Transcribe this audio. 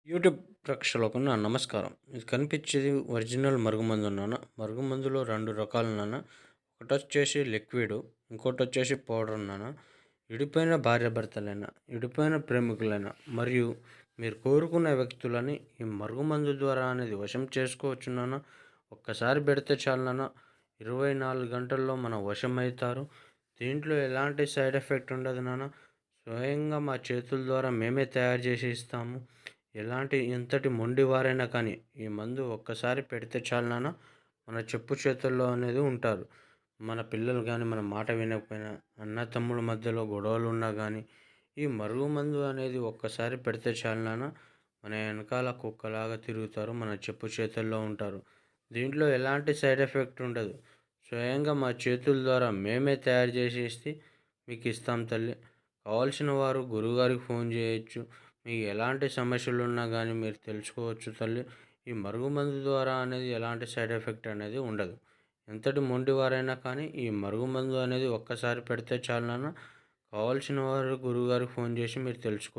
YouTube ప్రేక్షకులకు నా నమస్కారం. ఇది కనిపించేది ఒరిజినల్ మరుగుమందు నాన్న. మరుగుమందులో 2 రకాలు నాన్న. ఒకటొచ్చేసి లిక్విడు, ఇంకోటొచ్చేసి పౌడర్ నాన్న. విడిపోయిన భార్యాభర్తలైనా, విడిపోయిన ప్రేమికులైనా మరియు మీరు కోరుకున్న వ్యక్తులని ఈ మరుగుమందు ద్వారా అనేది వశం చేసుకోవచ్చు నాన్న. ఒక్కసారి పెడితే చాలు నాన్న, 24 గంటల్లో మన వశమవుతారు. దీంట్లో ఎలాంటి సైడ్ ఎఫెక్ట్ ఉండదు నాన్న. స్వయంగా మా చేతుల ద్వారా మేమే తయారు చేసి ఇస్తాము. ఎంతటి మొండివారైనా కానీ ఈ మందు ఒక్కసారి పెడితే చాలు నాన్న, మన చెప్పు చేతుల్లో అనేది ఉంటారు. మన పిల్లలు కానీ మన మాట వినకపోయినా, అన్న తమ్ముల మధ్యలో గొడవలు ఉన్నా కానీ ఈ మరుగు మందు అనేది ఒక్కసారి పెడితే చాలు నాన్న, మన వెనకాల కుక్కలాగా తిరుగుతారు, మన చెప్పు చేతుల్లో ఉంటారు. దీంట్లో ఎలాంటి సైడ్ ఎఫెక్ట్ ఉండదు. స్వయంగా మా చేతుల ద్వారా మేమే తయారు చేసి ఇస్తే మీకు ఇస్తాం తల్లి. కావాల్సిన వారు గురువుగారికి ఫోన్ చేయొచ్చు. మీకు ఎలాంటి సమస్యలు ఉన్నా కానీ మీరు తెలుసుకోవచ్చు తల్లి. ఈ మరుగుమందు ద్వారా అనేది ఎలాంటి సైడ్ ఎఫెక్ట్ అనేది ఉండదు. ఎంతటి మొండివారైనా కానీ ఈ మరుగుమందు అనేది ఒక్కసారి పెడితే చాలు నాన్న. కావాల్సిన వారు గురువుగారికి ఫోన్ చేసి మీరు తెలుసుకోవచ్చు.